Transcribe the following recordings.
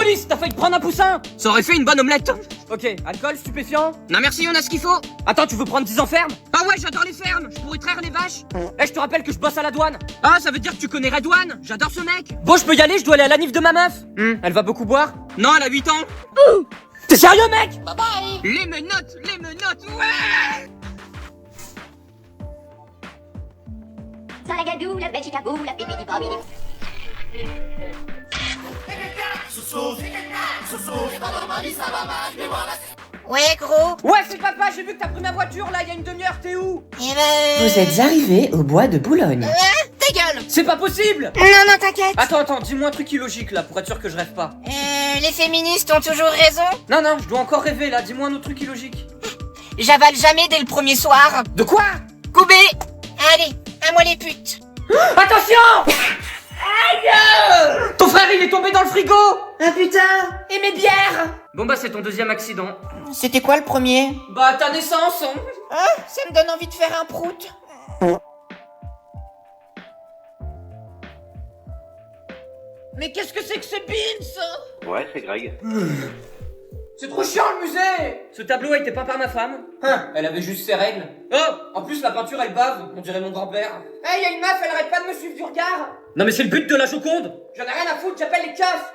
police, t'as failli te prendre un poussin. Ça aurait fait une bonne omelette. Ok, alcool, stupéfiant. Non merci, on a ce qu'il faut. Attends, tu veux prendre 10 ans ferme? Ah ouais, j'adore les fermes. Je pourrais traire les vaches. Eh, je te rappelle que je bosse à la douane. Ah, ça veut dire que tu connais Redouane. J'adore ce mec. Bon, je peux y aller, je dois aller à la nif de ma meuf. Elle va beaucoup boire? Non, elle a 8 ans. T'es sérieux, mec? Les menottes, ouais. Salagadou, la bêchicabou, la pipi du babidi. Ouais, gros. Ouais, c'est papa, j'ai vu que t'as pris ma voiture là, il y a une demi-heure, t'es où? Eh ben... Vous êtes arrivés au bois de Boulogne. Ta gueule. C'est pas possible! Non, t'inquiète. Attends, dis-moi un truc illogique là, pour être sûr que je rêve pas. Les féministes ont toujours raison. Non, je dois encore rêver là, dis-moi un autre truc illogique. J'avale jamais dès le premier soir. De quoi? Koubé. Allez, à moi les putes. Attention! Aïe! Ton frère il est tombé dans le frigo! Ah putain. Et mes bières. Bon bah c'est ton deuxième accident. C'était quoi le premier? Bah ta naissance, hein? Ça me donne envie de faire un prout. Mais qu'est-ce que c'est que ce Beans? Ouais, c'est Greg. C'est trop chiant le musée! Ce tableau a été peint par ma femme. Elle avait juste ses règles. Oh! En plus la peinture elle bave, on dirait mon grand-père. Eh, y a une meuf, elle arrête pas de me suivre du regard! Non mais c'est le but de la Joconde! J'en ai rien à foutre, j'appelle les keufs!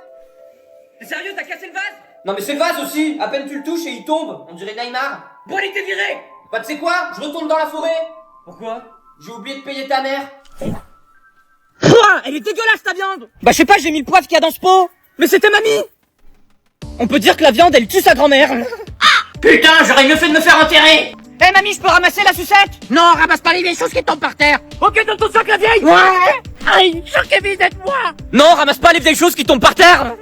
T'es sérieux, t'as cassé le vase? Non mais c'est le vase aussi! À peine tu le touches et il tombe, on dirait Neymar. Bon allez, t'es viré! Bah tu sais quoi? Je retourne dans la forêt! Pourquoi? J'ai oublié de payer ta mère. Pouah, elle est dégueulasse ta viande! Bah je sais pas, j'ai mis le poivre qu'il y a dans ce pot! Mais c'était mamie! On peut dire que la viande elle tue sa grand-mère. Putain, j'aurais mieux fait de me faire enterrer. Eh mamie, je peux ramasser la sucette? Non, ramasse pas les vieilles choses qui tombent par terre. Ok, donne ton sac la vieille. Ouais. Aïe, Jean-Kevin, aide-moi. Non, ramasse pas les vieilles choses qui tombent par terre.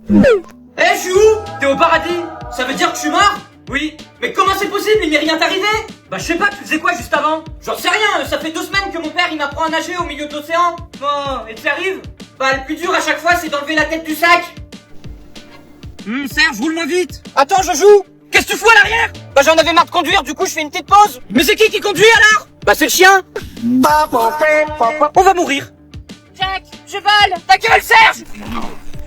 Eh, je suis où? T'es au paradis? Ça veut dire que je suis mort? Oui. Mais comment c'est possible? Il m'est rien arrivé? Bah je sais pas, tu faisais quoi juste avant? J'en sais rien, ça fait 2 semaines que mon père il m'apprend à nager au milieu de l'océan. Oh, et tu arrives? Bah le plus dur à chaque fois c'est d'enlever la tête du sac. Serge, roule-moi vite. Attends, je joue. Qu'est-ce que tu fous à l'arrière? Bah j'en avais marre de conduire, du coup je fais une petite pause. Mais c'est qui conduit alors? Bah c'est le chien. On va mourir. Jack, je vole. Ta gueule Serge!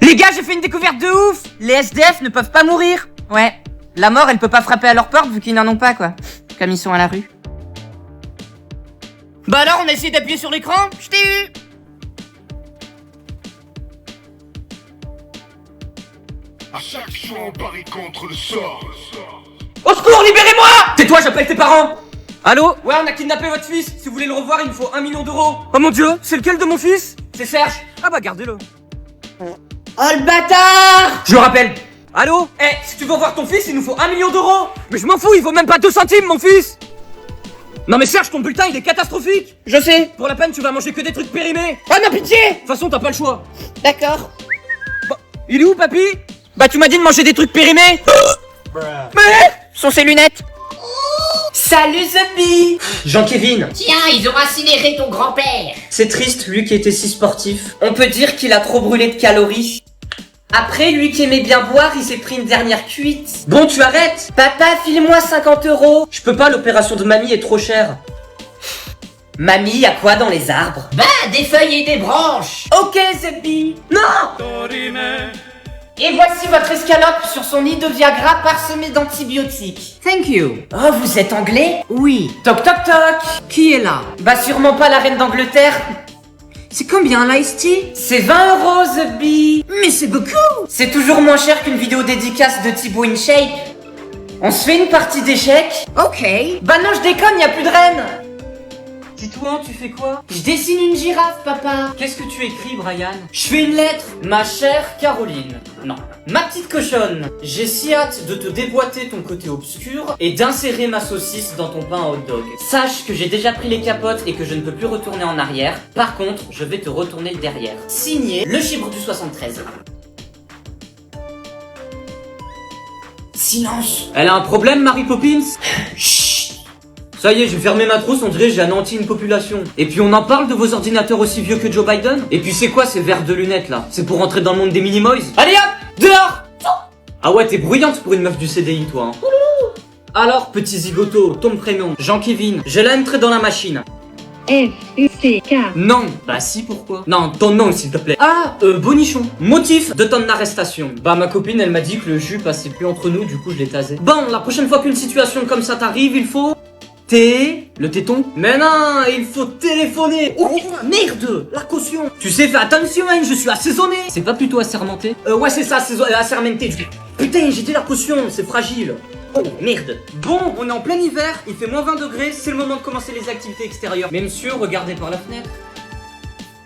Les gars, j'ai fait une découverte de ouf. Les SDF ne peuvent pas mourir. Ouais, la mort elle peut pas frapper à leur porte vu qu'ils n'en ont pas quoi. Comme ils sont à la rue. Bah alors on a essayé d'appuyer sur l'écran? Je t'ai eu. À chaque fois, on parie contre le sort. Au secours, libérez-moi! Tais-toi, j'appelle tes parents. Allô? Ouais, on a kidnappé votre fils. Si vous voulez le revoir, il me faut 1 million d'euros. Oh mon dieu, c'est lequel de mon fils? C'est Serge. Ah bah gardez-le. Oh le bâtard. Je le rappelle. Allô? Eh, si tu veux voir ton fils, il nous faut 1 million d'euros. Mais je m'en fous, il vaut même pas 2 centimes, mon fils. Non mais Serge, ton bulletin, il est catastrophique. Je sais. Pour la peine, tu vas manger que des trucs périmés. Ah non, pitié. De toute façon, t'as pas le choix. D'accord. Bah, il est où, papy? Bah, tu m'as dit de manger des trucs périmés. Mais sont ses lunettes. Salut Zuppy. Jean-Kevin. Tiens, ils ont incinéré ton grand-père. C'est triste, lui qui était si sportif. On peut dire qu'il a trop brûlé de calories. Après, lui qui aimait bien boire, il s'est pris une dernière cuite. Bon, tu arrêtes. Papa, file-moi 50 euros. Je peux pas, l'opération de mamie est trop chère. Mamie, y'a quoi dans les arbres? Bah, des feuilles et des branches. Ok, Zuppy. Non. Et voici votre escalope sur son nid de Viagra parsemé d'antibiotiques. Thank you. Oh, vous êtes anglais? Oui. Toc toc toc. Qui est là? Bah sûrement pas la reine d'Angleterre. C'est combien l'ice tea? C'est 20 euros, Zuppy. Mais c'est beaucoup. C'est toujours moins cher qu'une vidéo dédicace de Thibaut InShape. On se fait une partie d'échecs? Ok. Bah non, je déconne, y a plus de reine. Dis-toi, tu fais quoi? Je dessine une girafe, papa. Qu'est-ce que tu écris, Brian? Je fais une lettre. Ma chère Caroline. Non. Ma petite cochonne. J'ai si hâte de te déboîter ton côté obscur et d'insérer ma saucisse dans ton pain à hot dog. Sache que j'ai déjà pris les capotes et que je ne peux plus retourner en arrière. Par contre, je vais te retourner le derrière. Signé le chibre du 73. Silence. Elle a un problème, Mary Poppins? Chut. Ça y est, j'ai fermé ma trousse, on dirait j'ai anéanti une population. Et puis on en parle de vos ordinateurs aussi vieux que Joe Biden? Et puis c'est quoi ces verres de lunettes là? C'est pour rentrer dans le monde des Minimoys? Allez hop, dehors! Ah ouais, t'es bruyante pour une meuf du CDI toi hein. Alors, petit zigoto, ton prénom, Jean-Kevin, j'ai la entrée dans la machine. B-O-N-I-C-K. Non. Bah si, pourquoi? Non, ton nom s'il te plaît. Ah, Bonichon. Motif de ton arrestation. Bah ma copine elle m'a dit que le jus passait plus entre nous, du coup je l'ai tasé. Bon, la prochaine fois qu'une situation comme ça t'arrive, il faut... Le téton? Mais non, il faut téléphoner. Oh merde, la caution. Tu sais, fais attention, hein, je suis assaisonné. C'est pas plutôt assermenté? Ouais c'est ça, assermenté. Putain, j'ai dit la caution, c'est fragile. Oh merde. Bon, on est en plein hiver, il fait moins 20 degrés, c'est le moment de commencer les activités extérieures. Mais monsieur, regardez par la fenêtre.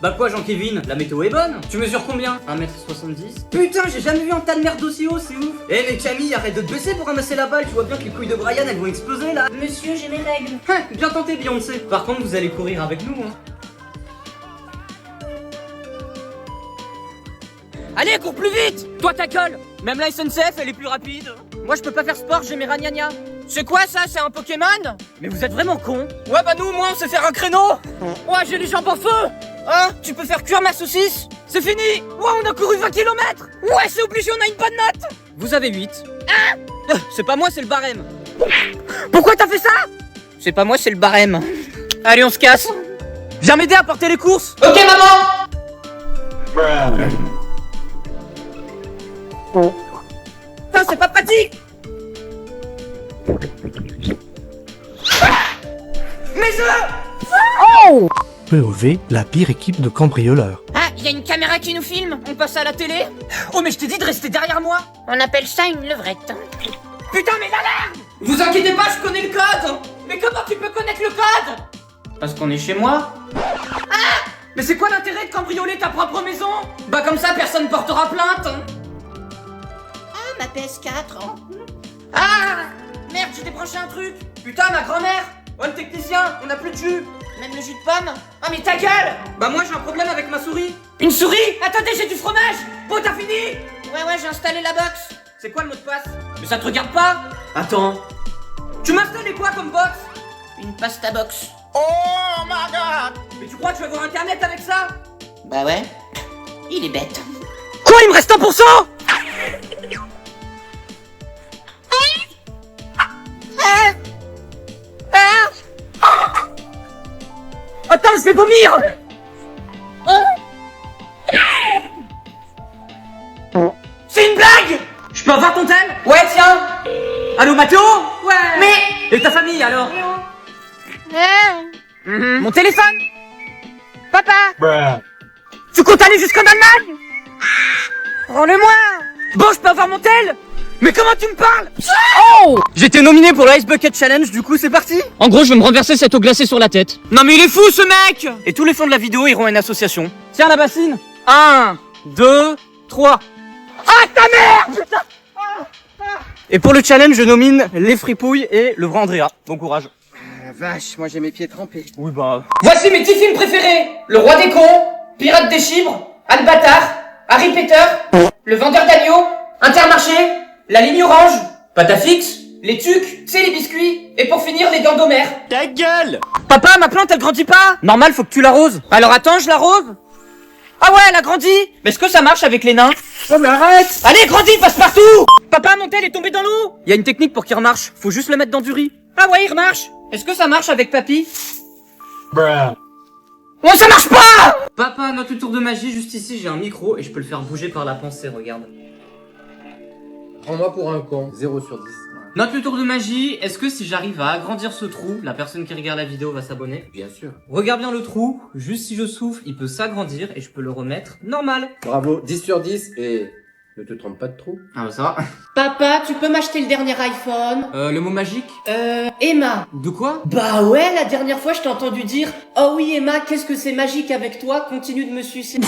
Bah quoi Jean-Kévin, la météo est bonne. Tu mesures combien? 1m70. Putain, j'ai jamais vu un tas de merde aussi haut, c'est ouf. Eh mais Camille, arrête de te baisser pour ramasser la balle, tu vois bien que les couilles de Brian elles vont exploser là. Monsieur, j'ai mes règles. Bien tenté Beyoncé. Par contre vous allez courir avec nous hein. Allez, cours plus vite. Toi ta gueule. Même la SNCF elle est plus rapide. Moi je peux pas faire sport, j'ai mes ragnagnas. C'est quoi ça? C'est un Pokémon? Mais vous êtes vraiment cons. Ouais bah nous au moins on sait faire un créneau. Ouais j'ai les jambes en feu. Hein? Tu peux faire cuire ma saucisse? C'est fini! Ouais, on a couru 20 km! Ouais, c'est obligé, on a une bonne note! Vous avez 8. Ah! C'est pas moi, c'est le barème. Pourquoi t'as fait ça? C'est pas moi, c'est le barème. Allez, on se casse. Viens m'aider à porter les courses. Ok, maman! Putain, c'est pas pratique! Mes œufs! Oh! POV, la pire équipe de cambrioleurs. Ah, il y a une caméra qui nous filme. On passe à la télé? Oh mais je t'ai dit de rester derrière moi. On appelle ça une levrette. Putain mais l'alarme! Vous inquiétez pas, je connais le code. Mais comment tu peux connaître le code? Parce qu'on est chez moi. Ah! Mais c'est quoi l'intérêt de cambrioler ta propre maison? Bah comme ça personne portera plainte. Ah, ma PS4. Ah! Merde, j'ai débranché un truc. Putain ma grand-mère. Oh le technicien, on a plus de jus. Même le jus de pomme. Ah mais ta gueule! Bah moi j'ai un problème avec ma souris. Une souris? Attendez, j'ai du fromage. Bon t'as fini? Ouais, j'ai installé la box. C'est quoi le mot de passe? Mais ça te regarde pas? Attends. Tu m'as installé quoi comme box? Une pasta box. Oh my god! Mais tu crois que je vais avoir internet avec ça? Bah ouais. Il est bête. Quoi, il me reste 1%? Attends, je vais vomir! C'est une blague! Je peux avoir ton tel? Ouais, tiens! Allô, Mathéo? Ouais! Mais... Et ta famille, alors? Mon téléphone? Papa! Tu comptes aller jusqu'en Allemagne? Rends-le-moi! Bon, je peux avoir mon tel? Mais comment tu me parles? Oh! J'étais nominé pour le Ice Bucket Challenge, du coup c'est parti. En gros, je vais me renverser cette eau glacée sur la tête. Non mais il est fou ce mec! Et tous les fonds de la vidéo iront à une association. Tiens la bassine. 1, 2, 3. Ah ta mère! Putain! Et pour le challenge, je nomine les fripouilles et le vrai Andrea. Bon courage. La vache, moi j'ai mes pieds trempés. Oui bah... Voici mes 10 films préférés. Le Roi des cons, Pirates des Chibres, Al Bâtard, Harry Potter, Le Vendeur d'agneaux, Intermarché, La Ligne Orange, Patafix, les tucs, c'est les biscuits, et pour finir les dents d'Homère. Ta gueule! Papa, ma plante elle grandit pas! Normal, faut que tu l'arroses. Alors attends, je l'arrose? Ah ouais, elle a grandi! Mais est-ce que ça marche avec les nains? Oh mais arrête! Allez, grandis, passe partout! Papa, mon tel est tombé dans l'eau! Y a une technique pour qu'il remarche, faut juste le mettre dans du riz. Ah ouais, il remarche! Est-ce que ça marche avec papy? Oh, ça marche pas! Papa, notre tour de magie, juste ici, j'ai un micro et je peux le faire bouger par la pensée, regarde. Prends-moi pour un con, 0 sur 10. Note le tour de magie, est-ce que si j'arrive à agrandir ce trou, la personne qui regarde la vidéo va s'abonner? Bien sûr. Regarde bien le trou, juste si je souffle, il peut s'agrandir et je peux le remettre normal. Bravo, 10 sur 10 et... Ne te trompe pas de trou. Ah bah ça va. Papa, tu peux m'acheter le dernier iPhone? Le mot magique? Emma. De quoi? Bah ouais, la dernière fois je t'ai entendu dire « Oh oui Emma, qu'est-ce que c'est magique avec toi, continue de me sucer. »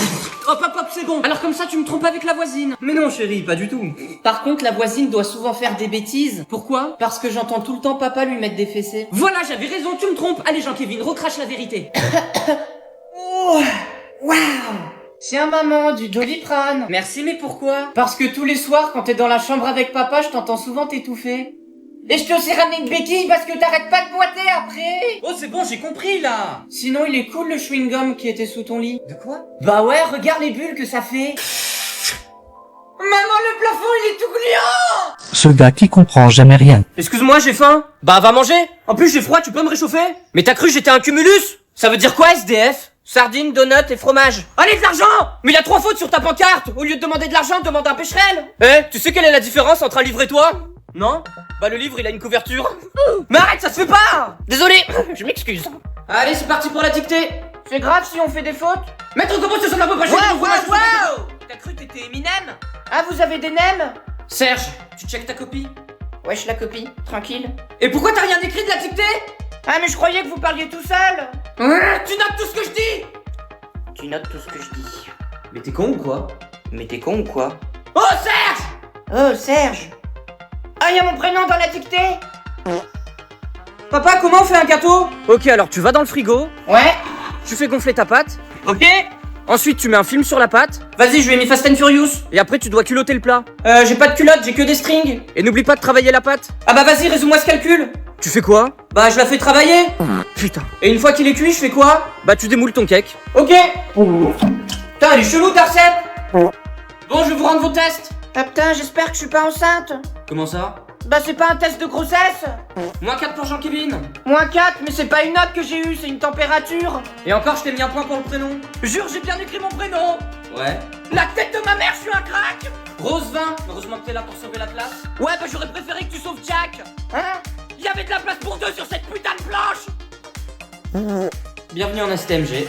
Hop hop hop, c'est bon. Alors comme ça tu me trompes avec la voisine. Mais non chérie, pas du tout. Par contre, la voisine doit souvent faire des bêtises. Pourquoi? Parce que j'entends tout le temps papa lui mettre des fessées. Voilà, j'avais raison, tu me trompes. Allez Jean-Kévin, recrache la vérité. Oh, waouh. Tiens maman, du Doliprane. Merci, mais pourquoi? Parce que tous les soirs, quand t'es dans la chambre avec papa, je t'entends souvent t'étouffer. Et je t'ai aussi ramené une béquille parce que t'arrêtes pas de boiter après. Oh c'est bon, j'ai compris là. Sinon, il est cool le chewing-gum qui était sous ton lit. De quoi? Bah ouais, regarde les bulles que ça fait. Maman, le plafond il est tout gluant. Ce gars qui comprend jamais rien. Excuse-moi, j'ai faim. Bah va manger. En plus j'ai froid, tu peux me réchauffer? Mais t'as cru j'étais un cumulus? Ça veut dire quoi SDF? Sardines, donuts et fromage. Allez, de l'argent! Mais il y a 3 fautes sur ta pancarte! Au lieu de demander de l'argent, demande un pécherel! Tu sais quelle est la différence entre un livre et toi? Non? Bah le livre il a une couverture. Mais arrête, ça se fait pas! Désolé, je m'excuse. Allez, c'est parti pour la dictée. C'est grave si on fait des fautes? Maître, comment ça sonne un peu pas cher? Wow! T'as cru que t'étais Eminem? Ah, vous avez des nems? Serge, tu checkes ta copie? Wesh, la copie, tranquille. Et pourquoi t'as rien écrit de la dictée? Ah, mais je croyais que vous parliez tout seul. Tu notes tout ce que je dis? Tu notes tout ce que je dis. Mais t'es con ou quoi? Oh, Serge! Oh, Serge! Ah, y'a mon prénom dans la dictée? Papa, comment on fait un gâteau? Ok, alors tu vas dans le frigo. Ouais. Tu fais gonfler ta pâte. Ok. Ensuite, tu mets un film sur la pâte. Vas-y, je vais mis Fast and Furious. Et après, tu dois culotter le plat. J'ai pas de culotte, j'ai que des strings. Et n'oublie pas de travailler la pâte. Ah bah vas-y, résume-moi ce calcul. Tu fais quoi? Bah, je la fais travailler. Putain. Et une fois qu'il est cuit, je fais quoi? Bah, tu démoules ton cake. Ok. Putain, elle est chelou ta recette. Bon, je vais vous rendre vos tests. Ah putain, j'espère que je suis pas enceinte. Comment ça? Bah, c'est pas un test de grossesse. -4 pour Jean-Kevin. -4, mais c'est pas une note que j'ai eue, c'est une température. Et encore, je t'ai mis un point pour le prénom. Jure, j'ai bien écrit mon prénom. Ouais. La tête de ma mère, je suis un crack. Rose 20, heureusement que t'es là pour sauver la classe. Ouais, bah j'aurais préféré que tu sauves Jack. Hein? Il y avait de la place pour 2 sur cette putain de planche. Bienvenue en STMG.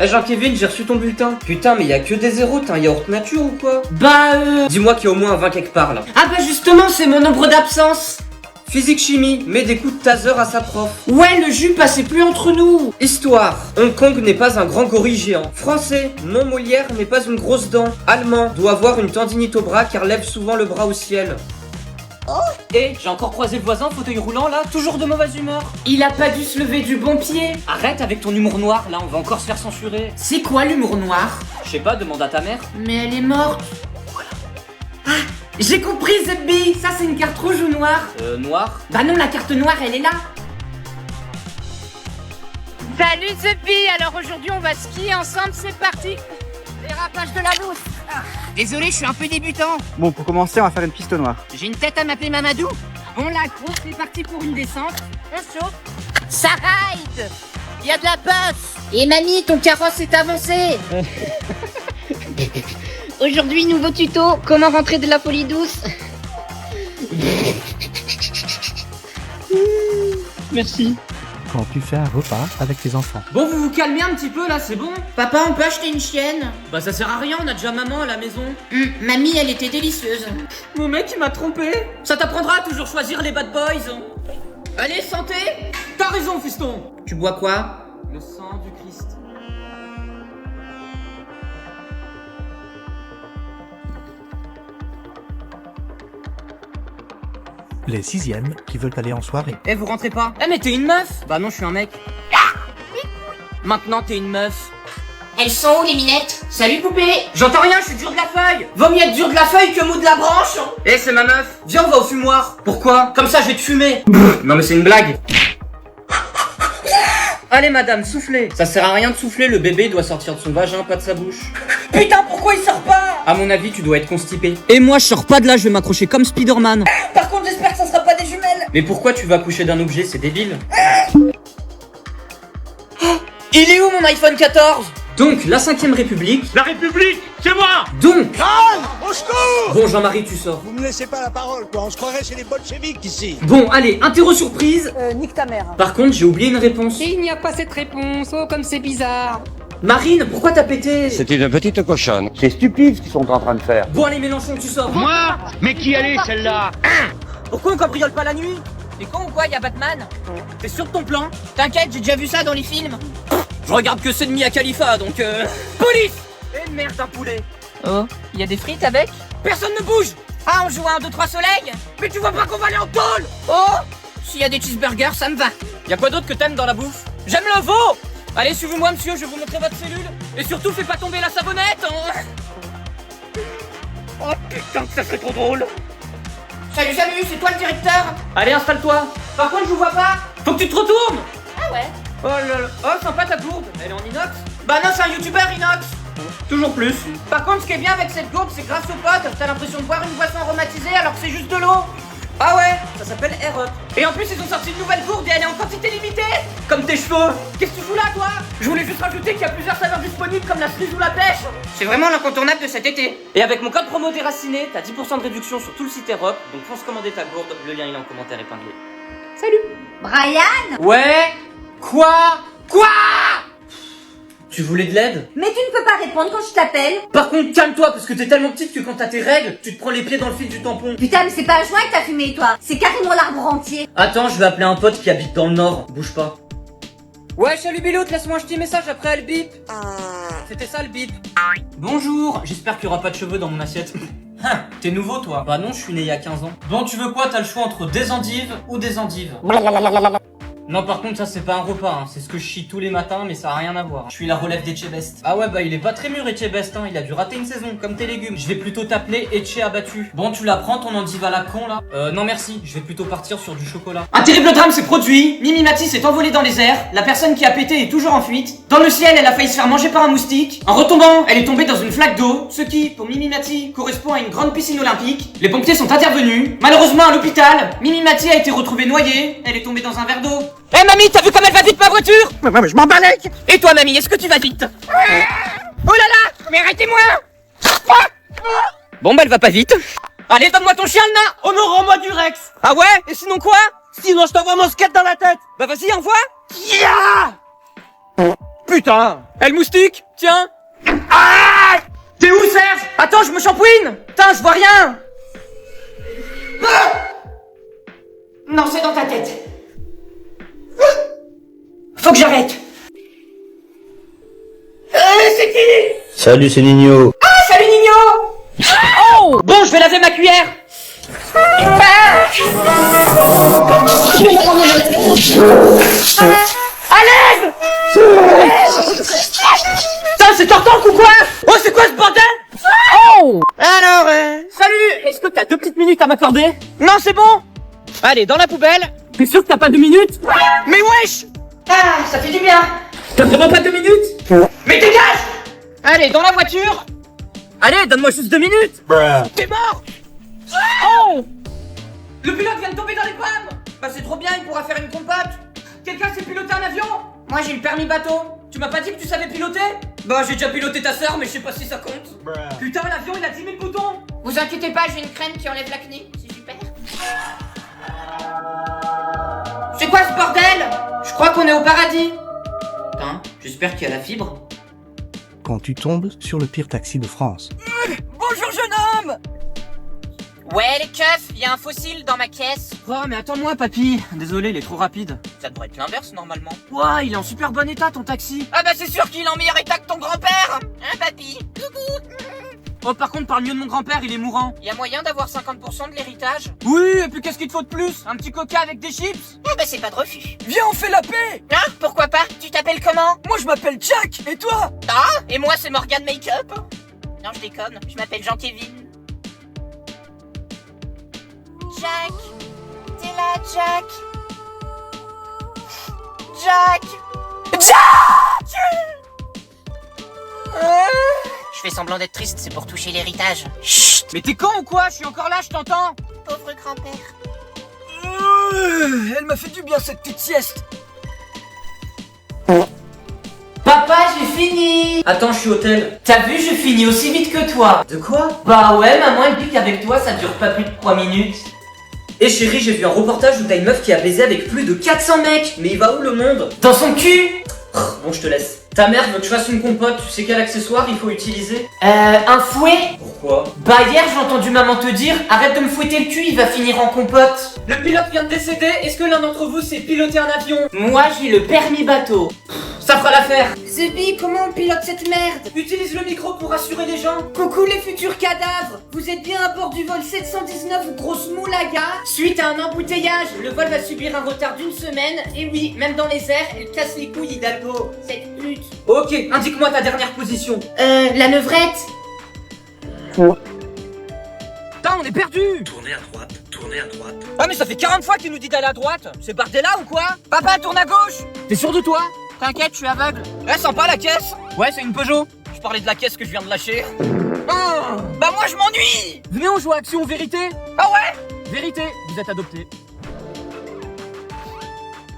Jean-Kevin, j'ai reçu ton bulletin. Putain, mais y a que des zéros, t'as un yaourt nature ou quoi? Bah Dis-moi qu'il y a au moins un 20 quelque part là. Ah bah justement, c'est mon nombre d'absence. Physique-chimie, met des coups de taser à sa prof. Ouais, le jus passait plus entre nous. Histoire, Hong Kong n'est pas un grand gorille géant. Français, non, Molière n'est pas une grosse dent. Allemand, doit avoir une tendinite au bras car lève souvent le bras au ciel. Oh. Et j'ai encore croisé le voisin, fauteuil roulant là, toujours de mauvaise humeur. Il a pas dû se lever du bon pied. Arrête avec ton humour noir, là on va encore se faire censurer. C'est quoi l'humour noir? Je sais pas, demande à ta mère. Mais elle est morte. Ah, j'ai compris Zebby, ça c'est une carte rouge ou noire? Noire. Bah non, la carte noire elle est là. Salut Zebby, alors aujourd'hui on va skier ensemble, c'est parti. Dérapage de la mousse. Ah, désolé, je suis un peu débutant. Bon, pour commencer, on va faire une piste noire. J'ai une tête à m'appeler Mamadou. Bon, la course, c'est parti pour une descente. On chauffe. Ça ride. Il y a de la bosse. Et mamie, ton carrosse est avancé. Aujourd'hui, nouveau tuto. Comment rentrer de la folie douce. Merci. Quand tu fais un repas avec tes enfants. Bon, vous vous calmez un petit peu là, c'est bon? Papa, on peut acheter une chienne? Bah ça sert à rien, on a déjà maman à la maison. Mamie, elle était délicieuse. Mon mec il m'a trompé. Ça t'apprendra à toujours choisir les bad boys. Allez, santé. T'as raison, fiston. Tu bois quoi? Le sang du Christ. Les 6e qui veulent aller en soirée. Eh, vous rentrez pas? Eh, mais t'es une meuf? Bah non, je suis un mec. Maintenant, t'es une meuf. Elles sont où les minettes? Salut poupée. J'entends rien, je suis dur de la feuille. Vaut mieux être dur de la feuille que mou de la branche. Eh, c'est ma meuf. Viens, on va au fumoir. Pourquoi? Comme ça, je vais te fumer. Non, mais c'est une blague. Allez, madame, soufflez. Ça sert à rien de souffler, le bébé doit sortir de son vagin, pas de sa bouche. Putain, pourquoi il sort pas? À mon avis, tu dois être constipé. Et moi, je sors pas de là, je vais m'accrocher comme Spider-Man. Par contre, j'espère que ça sera pas des jumelles. Mais pourquoi tu vas coucher d'un objet? C'est débile. Il est où mon iPhone 14? Donc, la 5ème République. La République, c'est moi. Donc. Au secours. Bon, Jean-Marie, tu sors. Vous me laissez pas la parole, quoi. On se croirait chez les bolcheviks ici. Bon, allez, interro surprise. Nique ta mère. Par contre, j'ai oublié une réponse. Il n'y a pas cette réponse, oh comme c'est bizarre. Marine, pourquoi t'as pété? C'est une petite cochonne. C'est stupide ce qu'ils sont en train de faire. Bon, allez, Mélenchon, tu sors. Moi? Mais qui allait celle-là? Pourquoi on cambriole pas la nuit? T'es con ou quoi? Y'a Batman? T'es sûr de ton plan? T'inquiète, j'ai déjà vu ça dans les films. Je regarde que c'est de Mia Khalifa, donc Police! Et merde, un poulet. Oh, y a des frites avec? Personne ne bouge! Ah, on joue à 1, 2, 3 soleil? Mais tu vois pas qu'on va aller en tôle? Oh, s'il y a des cheeseburgers, ça me va. Y'a quoi d'autre que t'aimes dans la bouffe? J'aime le veau! Allez, suivez-moi, monsieur, je vais vous montrer votre cellule. Et surtout, fais pas tomber la savonnette, hein. Oh putain, que ça serait trop drôle. Salut, c'est toi le directeur? Allez, installe-toi. Par contre, je vous vois pas. Faut que tu te retournes. Ah ouais? Oh là là. Oh, sympa ta gourde. Elle est en inox? Bah non, c'est un youtubeur inox. Toujours plus. Par contre, ce qui est bien avec cette gourde, c'est grâce au pod, t'as l'impression de boire une boisson aromatisée alors que c'est juste de l'eau. Ah ouais, ça s'appelle Air Up. Et en plus ils ont sorti une nouvelle gourde et elle est en quantité limitée. Comme tes cheveux. Qu'est-ce que tu fous là toi? Je voulais juste rajouter qu'il y a plusieurs saveurs disponibles comme la cerise ou la pêche. C'est vraiment l'incontournable de cet été. Et avec mon code promo déraciné, t'as 10% de réduction sur tout le site Air Up. Donc fonce commander ta gourde, le lien il est en commentaire épinglé. Salut. Brian? Ouais. Quoi? Tu voulais de l'aide? Mais tu ne peux pas répondre quand je t'appelle. Par contre, calme-toi, parce que t'es tellement petite que quand t'as tes règles, tu te prends les pieds dans le fil du tampon. Putain, mais c'est pas un joint que t'as fumé, toi. C'est carrément l'arbre entier. Attends, je vais appeler un pote qui habite dans le nord. Bouge pas. Ouais, salut Biloute, laisse-moi un petit message après le bip. C'était ça le bip. Bonjour, j'espère qu'il y aura pas de cheveux dans mon assiette. T'es nouveau toi? Bah non, je suis né il y a 15 ans. Bon, tu veux quoi? T'as le choix entre des endives ou des endives. Non, par contre, ça c'est pas un repas, hein. C'est ce que je chie tous les matins, mais ça a rien à voir. Je suis la relève d'Etchebest. Ah ouais, bah il est pas très mûr Etchebest, hein. Il a dû rater une saison, comme tes légumes. Je vais plutôt t'appeler Etche abattu. Bon, tu la prends ton endive à la con là? Non merci, je vais plutôt partir sur du chocolat. Un terrible drame s'est produit. Mimi Mati s'est envolée dans les airs. La personne qui a pété est toujours en fuite. Dans le ciel, elle a failli se faire manger par un moustique. En retombant, elle est tombée dans une flaque d'eau. Ce qui, pour Mimi Mati, correspond à une grande piscine olympique. Les pompiers sont intervenus. Malheureusement, à l'hôpital, Mimi Mati a été retrouvée noyée. Elle est tombée dans un verre d'eau. Eh mamie, t'as vu comme elle va vite ma voiture? Mais je m'en balèque. Et toi mamie, est-ce que tu vas vite? Oh là là, mais arrêtez-moi! Bon bah elle va pas vite. Allez, donne-moi ton chien Lna. Oh non, rends-moi du Rex. Ah ouais? Et sinon quoi? Sinon, je t'envoie mon skate dans la tête. Bah vas-y, envoie. Putain. Elle moustique, tiens. Ah! T'es où Serge? Attends, je me shampouine. Putain, je vois rien. Non, c'est dans ta tête. Faut que j'arrête. C'est qui? Salut, c'est Nino. Ah, salut Nino. Oh! Bon, je vais laver ma cuillère. À l'aide! Putain, c'est Tortank ou quoi? Oh, c'est quoi ce bordel? Oh! Alors, salut! Est-ce que t'as 2 petites minutes à m'accorder? Non, c'est bon! Allez, dans la poubelle. T'es sûr que t'as pas 2 minutes? Mais wesh! Ah, ça fait du bien. T'as vraiment pas 2 minutes? Mais dégage! Allez, dans la voiture. Allez, donne-moi juste 2 minutes. T'es mort. Oh! Le pilote vient de tomber dans les pommes. Bah c'est trop bien, il pourra faire une compote. Quelqu'un sait piloter un avion? Moi j'ai le permis bateau. Tu m'as pas dit que tu savais piloter? Bah j'ai déjà piloté ta sœur, mais je sais pas si ça compte. Putain, l'avion il a 10 000 boutons. Vous inquiétez pas, j'ai une crème qui enlève l'acné. C'est super. C'est quoi ce bordel? Je crois qu'on est au paradis. Putain, j'espère qu'il y a la fibre. Quand tu tombes sur le pire taxi de France. Bonjour jeune homme. Ouais, les keufs, y a un fossile dans ma caisse. Oh mais attends-moi papy. Désolé, il est trop rapide. Ça devrait être l'inverse normalement. Ouah, il est en super bon état ton taxi. Ah bah c'est sûr qu'il est en meilleur état que ton grand-père. Hein, papy? Oh par contre, parle mieux de mon grand-père, il est mourant. Y a moyen d'avoir 50% de l'héritage? Oui, et puis qu'est-ce qu'il te faut de plus? Un petit coca avec des chips? Ah bah c'est pas de refus. Viens, on fait la paix. Hein? Pourquoi pas? Tu t'appelles comment? Moi je m'appelle Jack, et toi? Ah? Et moi c'est Morgan Makeup? Non, je déconne, je m'appelle Jean-Kévin. Jack! T'es là, Jack! Jack! Jack! Je fais semblant d'être triste, c'est pour toucher l'héritage. Chut! Mais t'es con ou quoi? Je suis encore là, je t'entends. Pauvre grand-père. Elle m'a fait du bien cette petite sieste. Papa, j'ai fini. Attends, je suis au tel. T'as vu, je finis aussi vite que toi. De quoi? Bah ouais, maman elle dit qu'avec toi ça dure pas plus de 3 minutes. Et chérie, j'ai vu un reportage où t'as une meuf qui a baisé avec plus de 400 mecs. Mais il va où le monde? Dans son cul. Bon, je te laisse. Ta mère veut que je fasse une compote, tu sais quel accessoire il faut utiliser? Un fouet? Pourquoi? Bah hier j'ai entendu maman te dire, arrête de me fouetter le cul, il va finir en compote. Le pilote vient de décéder, est-ce que l'un d'entre vous sait piloter un avion? Moi j'ai le permis bateau. Ça fera l'affaire. Zebi, comment on pilote cette merde? Utilise le micro pour rassurer les gens. Coucou les futurs cadavres. Vous êtes bien à bord du vol 719 Grosse Moulaga? Suite à un embouteillage, le vol va subir un retard d'1 semaine. Et oui, même dans les airs, elle casse les couilles Hidalgo. Cette pute. Ok, indique-moi ta dernière position. La nevrette. Putain, on est perdu. Tournez à droite, tournez à droite. Ah mais ça fait 40 fois qu'il nous dit d'aller à droite. C'est Bardella ou quoi? Papa, tourne à gauche. T'es sûr de toi? T'inquiète, je suis aveugle. Ouais, sympa la caisse. Ouais, c'est une Peugeot. Je parlais de la caisse que je viens de lâcher. Bah moi je m'ennuie. Venez on joue à Action Vérité. Ah ouais? Vérité, vous êtes adopté.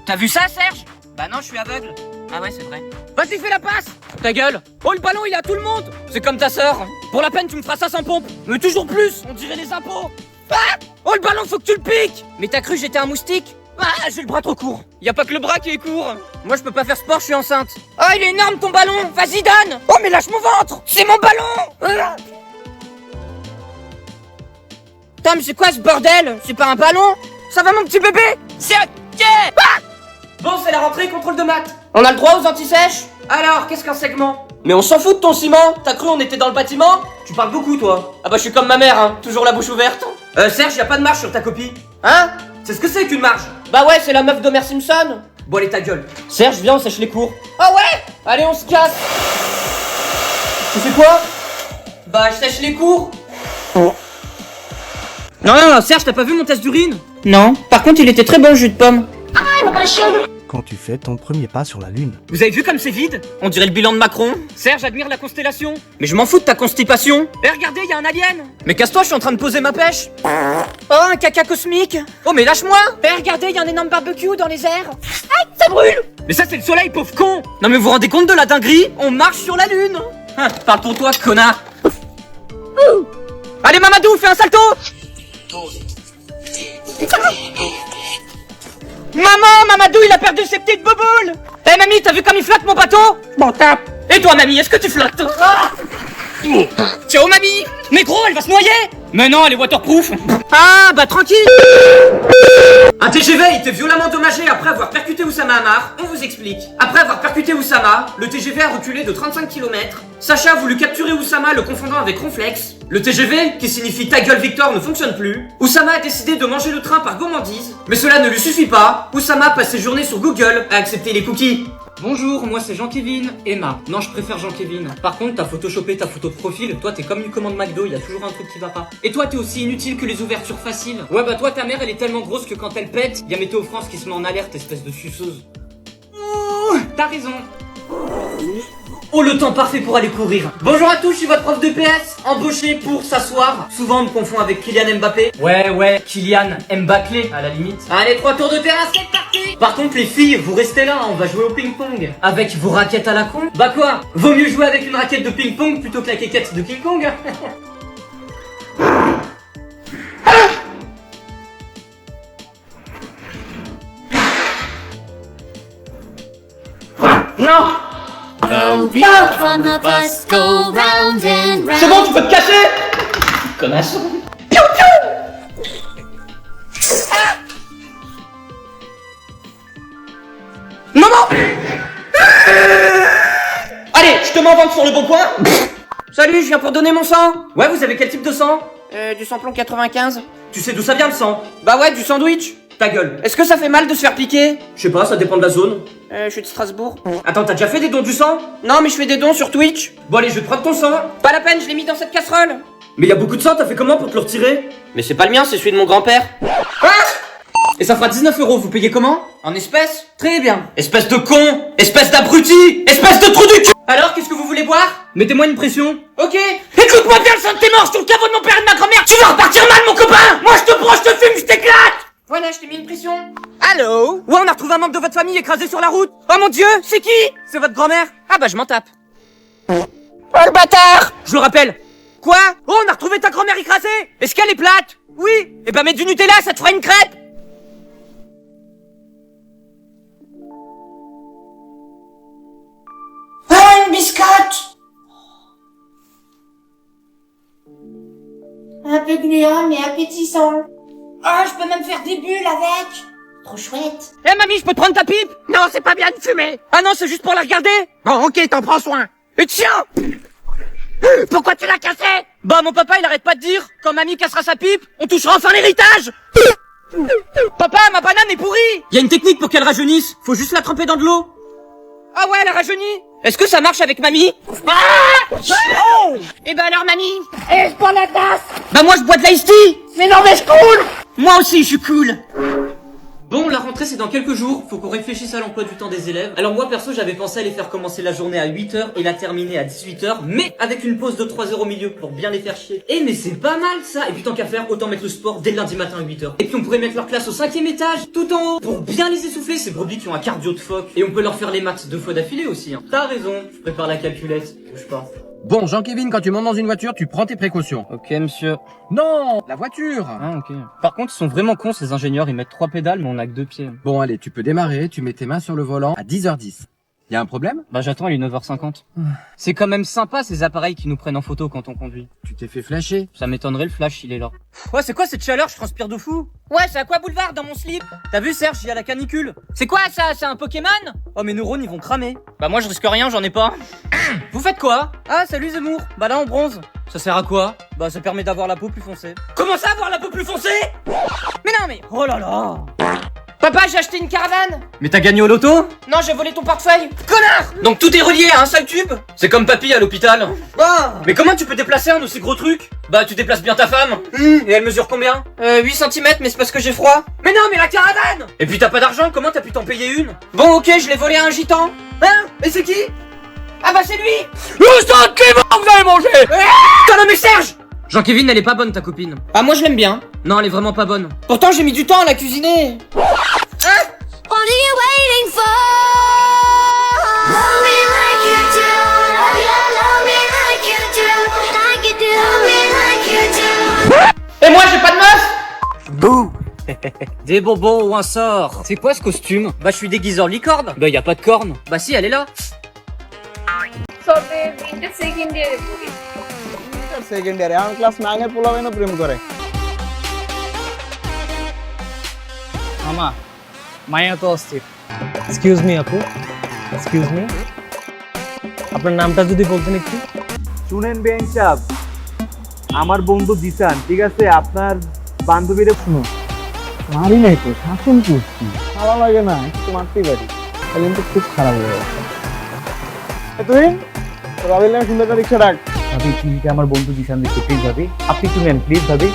T'as vu ça, Serge? Bah non, je suis aveugle. Ah ouais, c'est vrai. Vas-y, fais la passe. Ta gueule. Oh, le ballon, il est à tout le monde. C'est comme ta sœur. Pour la peine, tu me feras ça sans pompe. Mais toujours plus, on dirait les impôts. Ah, oh, le ballon, faut que tu le piques. Mais t'as cru que j'étais un moustique? Ah, j'ai le bras trop court. Y a pas que le bras qui est court. Moi, je peux pas faire sport, je suis enceinte. Oh, il est énorme ton ballon. Vas-y, donne. Oh, mais lâche mon ventre. C'est mon ballon. Ah. Putain, mais c'est quoi ce bordel? C'est pas un ballon? Ça va, mon petit bébé? C'est ok. Ah. Bon, c'est la rentrée, contrôle de maths. On a le droit aux anti-sèches? Alors, qu'est-ce qu'un segment? Mais on s'en fout de ton ciment. T'as cru on était dans le bâtiment? Tu parles beaucoup, toi. Ah bah, je suis comme ma mère, hein. Toujours la bouche ouverte. Serge, y a pas de marge sur ta copie. Hein? C'est ce que c'est qu'une marge? Bah ouais, c'est la meuf d'Homer Simpson. Bon, allez, ta gueule. Serge, viens, on sèche les cours. Ah ouais? Allez, on se casse. Tu fais quoi? Bah, je sèche les cours. Non, Serge, t'as pas vu mon test d'urine? Non. Par contre, il était très bon, le jus de pomme. Quand tu fais ton premier pas sur la Lune. Vous avez vu comme c'est vide? On dirait le bilan de Macron. Serge admire la constellation. Mais je m'en fous de ta constipation. Eh, regardez, y a un alien. Mais casse-toi, je suis en train de poser ma pêche. Oh, un caca cosmique. Oh, mais lâche-moi. Eh, regardez, y a un énorme barbecue dans les airs. Aïe, ça brûle. Mais ça, c'est le soleil, pauvre con. Non, mais vous vous rendez compte de la dinguerie? On marche sur la Lune. Hein, parle pour toi, connard. Allez, Mamadou, fais un salto. Maman, Mamadou, il a perdu ses petites bouboules. Eh, mamie, t'as vu comme il flotte mon bateau? Bon, tape. Et toi, mamie, est-ce que tu flottes? Ah. Ciao, mamie. Mais gros, elle va se noyer. Mais non, elle est waterproof. Ah, bah tranquille. Un TGV a été violemment endommagé après avoir percuté Oussama Ammar. On vous explique. Après avoir percuté Oussama, le TGV a reculé de 35 km. Sacha a voulu capturer Oussama, le confondant avec Ronflex. Le TGV, qui signifie ta gueule Victor, ne fonctionne plus. Oussama a décidé de manger le train par gourmandise. Mais cela ne lui suffit pas. Oussama passe ses journées sur Google à accepter les cookies. Bonjour, moi c'est Jean-Kévin. Emma. Non, je préfère Jean-Kévin. Par contre, t'as photoshopé ta photo de profil. Toi, t'es comme une commande McDo, y a toujours un truc qui va pas. Et toi, t'es aussi inutile que les ouvertures faciles. Ouais, bah toi, ta mère, elle est tellement grosse que quand elle pète, y a Météo France qui se met en alerte, espèce de suceuse. Ouh, t'as raison. Oh, le temps parfait pour aller courir. Bonjour à tous, je suis votre prof de PS, embauché pour s'asseoir. Souvent on me confond avec Kylian Mbappé. Ouais, Kylian Mbappé à la limite. Allez, 3 tours de terrain, c'est parti. Par contre les filles, vous restez là, on va jouer au ping-pong. Avec vos raquettes à la con? Bah quoi? Vaut mieux jouer avec une raquette de ping-pong plutôt que la quéquette de King Kong. Non. C'est bon, tu peux te casser. Connasse. Maman. Allez, je te mets en vente sur le bon coin. Salut, je viens pour donner mon sang. Ouais, vous avez quel type de sang? Du samplon 95. Tu sais d'où ça vient le sang? Bah ouais, du sandwich. Ta gueule. Est-ce que ça fait mal de se faire piquer? Je sais pas, ça dépend de la zone. Je suis de Strasbourg. Attends, t'as déjà fait des dons du sang? Non, mais je fais des dons sur Twitch. Bon allez, je vais te prendre ton sang. Pas la peine, je l'ai mis dans cette casserole. Mais y a beaucoup de sang, t'as fait comment pour te le retirer? Mais c'est pas le mien, c'est celui de mon grand-père. Ah! Et ça fera 19 €, vous payez comment? En espèces? Très bien. Espèce de con! Espèce d'abruti! Espèce de trou du cul! Alors, qu'est-ce que vous voulez boire? Mettez-moi une pression. Ok. Écoute-moi bien, le sang de tes morts, sur le caveau de mon père et de ma grand-mère! Tu vas repartir mal, mon copain! Moi, je te prends, je te fume, je t'éclate! Voilà, je t'ai mis une pression. Allô? Ouais, on a retrouvé un membre de votre famille écrasé sur la route. Oh mon dieu, c'est qui? C'est votre grand-mère? Ah bah je m'en tape. Oh le bâtard! Je le rappelle. Quoi? Oh, on a retrouvé ta grand-mère écrasée. Est-ce qu'elle est plate? Oui. Eh bah mets du Nutella, ça te fera une crêpe. Ah, une biscotte. Un peu gluant, mais appétissant. Oh, je peux même faire des bulles avec. Trop chouette. Eh mamie, je peux te prendre ta pipe? Non, c'est pas bien de fumer. Ah non, c'est juste pour la regarder. Bon, ok, t'en prends soin. Et tiens! Pourquoi tu l'as cassé? Bah, mon papa, il arrête pas de dire, quand mamie cassera sa pipe, on touchera enfin l'héritage. Papa, ma banane est pourrie. Y a une technique pour qu'elle rajeunisse. Faut juste la tremper dans de l'eau. Ah ouais, elle a rajeuni. Est-ce que ça marche avec mamie? Ah oh. Et bah alors, mamie? Et je prends la tasse. Bah moi, je bois de l'ice tea. Mais non, mais je coule. Moi aussi, je suis cool. Bon, la rentrée c'est dans quelques jours, faut qu'on réfléchisse à l'emploi du temps des élèves. Alors moi perso j'avais pensé à les faire commencer la journée à 8h et la terminer à 18h, mais avec une pause de 3 heures au milieu pour bien les faire chier. Eh mais c'est pas mal ça. Et puis tant qu'à faire, autant mettre le sport dès le lundi matin à 8h. Et puis on pourrait mettre leur classe au 5e étage, tout en haut, pour bien les essouffler, ces brebis qui ont un cardio de phoque. Et on peut leur faire les maths 2 fois d'affilée aussi, hein. T'as raison, je prépare la calculette, bouge pas. Bon, Jean-Kévin, quand tu montes dans une voiture, tu prends tes précautions. Ok monsieur. Non, la voiture. Ah ok. Par contre ils sont vraiment cons ces ingénieurs, ils mettent 3 pédales mais on a que 2 pieds. Bon, allez, tu peux démarrer, tu mets tes mains sur le volant à 10h10. Y a un problème? Bah j'attends, il est 9h50. C'est quand même sympa ces appareils qui nous prennent en photo quand on conduit. Tu t'es fait flasher? Ça m'étonnerait, le flash il est là. Ouais c'est quoi cette chaleur, je transpire de fou. Ouais, c'est à quoi boulevard dans mon slip? T'as vu Serge, il y a la canicule. C'est quoi ça? C'est un Pokémon? Oh mes neurones ils vont cramer. Bah moi je risque rien, j'en ai pas. Vous faites quoi? Ah salut Zemmour. Bah là on bronze. Ça sert à quoi? Bah ça permet d'avoir la peau plus foncée. Comment ça, avoir la peau plus foncée? Mais non mais... Oh là là. Papa, j'ai acheté une caravane. Mais t'as gagné au loto? Non, j'ai volé ton portefeuille. Connard! Donc tout est relié à un seul tube? C'est comme papy à l'hôpital. Mais comment tu peux déplacer un aussi gros truc? Bah tu déplaces bien ta femme. Et elle mesure combien? 8 cm, mais c'est parce que j'ai froid. Mais non mais la caravane! Et puis t'as pas d'argent, comment t'as pu t'en payer une? Bon, ok, je l'ai volé à un gitan. Hein? Et c'est qui? Ah bah c'est lui. Le sang Clément, vous allez manger! Non mais Serge! Jean-Kévin, elle est pas bonne ta copine. Ah moi je l'aime bien. Non, elle est vraiment pas bonne. Pourtant j'ai mis du temps à la cuisiner. Et moi j'ai pas de meuf. Bouh. Des bonbons ou un sort. C'est quoi ce costume? Bah je suis déguisé en licorne. Bah y a pas de corne. Bah si, elle est là. Second ইয়ারে আমার ক্লাস 9 এর পোলাবেন প্রেম করে মামা মায়া তো অস্থির excuse me আপু excuse me আপনার নামটা যদি বলতেন একটু শুনেন বেন সাহেব আমার বন্ধু দিশান ঠিক আছে আপনার বান্ধবীরে শুনুন মারি নাই তো শাসন করছি ভালো লাগে না একটু মারতেই পারি তাহলে কিন্তু খুব খারাপ হয়ে গেছে তুই রবিল নামে সুন্দর রিক্সা ডাক ভাবি ঠিক আমার বন্ধু দিশান দিচ্ছে প্লিজ ভাবি আপনি একটু নেন প্লিজ ভাবি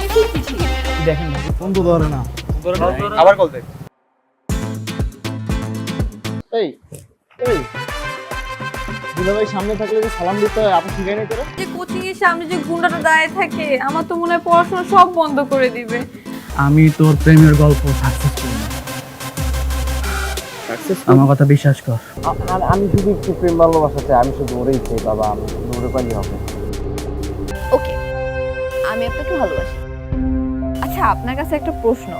দেখেন ভাবি বন্ধু ধরে না আবার কল দেখ এই এই দুলাভাই সামনে থাকলে যে সালাম দিতে হয় আপনি শিখাই নাই তোরা যে কোচিং এর সামনে যে গুন্ডাটা দাঁড়িয়ে থাকে আমার তো মনে হয় পড়াশোনা সব বন্ধ করে দিবে আমি তোর প্রেমের গল্প সাকসেসফুল আমার কথা বিশ্বাস কর আমি শুধু একটু প্রেম ভালোবাসা চাই আমি শুধু ওরেই চাই বাবা আমি ওরে পালি হবে ওকে আমি আপনাকে ভালোবাসি আচ্ছা আপনার কাছে একটা প্রশ্ন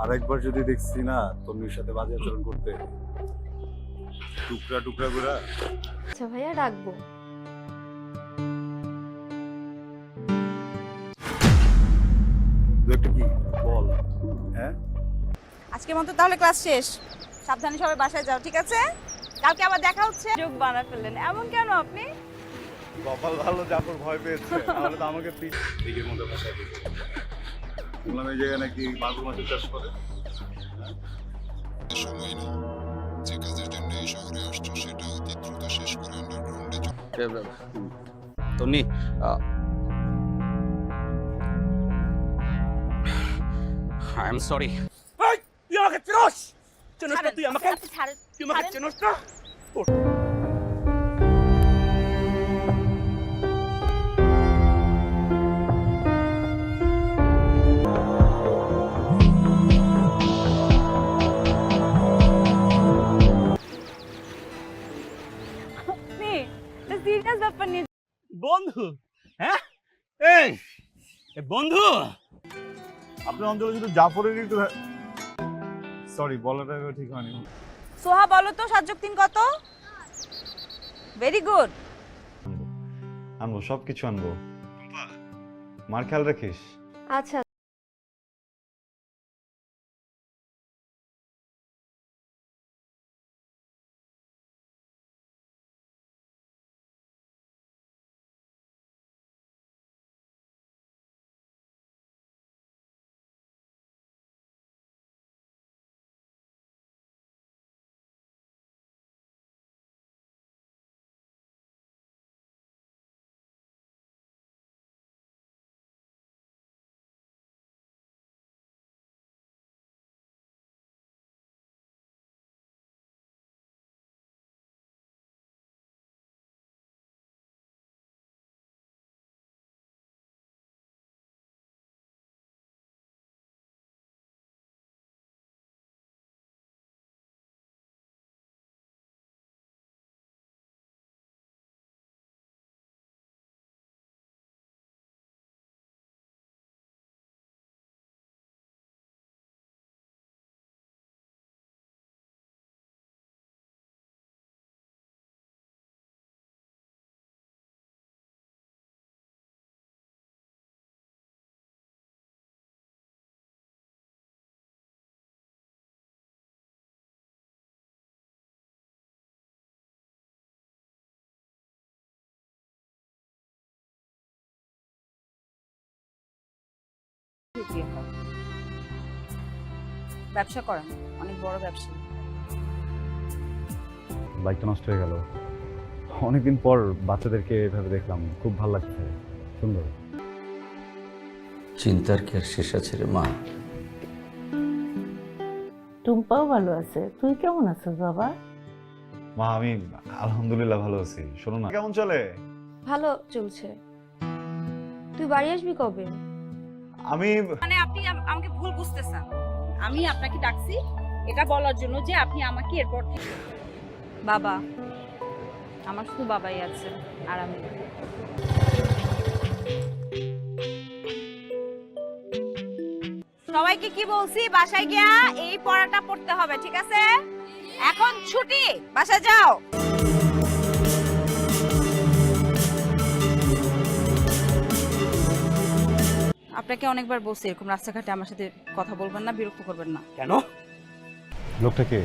আরেকবার যদি দেখছি না তন্মীর সাথে বাজে আচরণ করতে টুকরা টুকরা করে আচ্ছা ভাইয়া রাখবো একটা কি বল হ্যাঁ আজকের মতো তাহলে ক্লাস শেষ সাবধানে সবাই বাসায় যাও ঠিক আছে কালকে আবার দেখা হচ্ছে যোগ বানা ফেললেন এমন কেন আপনি কপাল ভালো জাফর ভয় পেয়েছে তাহলে তো আমাকে দিকের মধ্যে ভাষায় দিয়েছে বললাম এই জায়গায় নাকি মাগুর মাছের চাষ করে সময় নেই, যে কাজের জন্য এই শহরে আসছো সেটা অতি দ্রুত শেষ করে আন্ডারগ্রাউন্ডে তন্নি আই এম সরি। তুই আমাকে চিনোস? চিনোস না তুই আমাকে? তুই আমাকে চিনোস না? সিরিয়াস ব্যাপার নিয়ে বন্ধু, হ্যাঁ এই বন্ধু, আপনার অঞ্চলে শুধু জাফরেরই একটু সরি বলাটা ঠিক হয়নি। সোহা বলো তো 7 যোগ 3 কত? Very good. আনবো, সবকিছু আনবো। মার খেয়াল রাখিস। আচ্ছা। ব্যবসা করেন, অনেক বড় ব্যবসা। বাইকটা নষ্ট হয়ে গেল, অনেকদিন পর বাচ্চাদেরকে এভাবে দেখলাম, খুব ভালো লাগছে, সুন্দর। চিন্তার কি আর শেষ আছে রে মা? টুম্পাও ভালো আছে, তুই কেমন আছিস বাবা? মা আমি আলহামদুলিল্লাহ ভালো আছি। শোনো না, কেমন চলে? ভালো চলছে। তুই বাড়ি আসবি কবে? আমি মানে আপনি আমাকে ভুল বুঝতেছেন। আমি আপনাকে ডাকছি এটা বলার জন্য যে আপনি আমাকে এরপর থেকে বাবা, আমার শুধু বাবাই আছে আর আমি। সবাইকে কি বলছি, বাসায় গিয়া এই পড়াটা পড়তে হবে, ঠিক আছে? এখন ছুটি, বাসায় যাও। আপনাকে অনেকবার বলছি এরকম রাস্তাঘাটে আমার সাথে কথা বলবেন না, বিরক্ত করবেন না। কেন? লোকটা কে?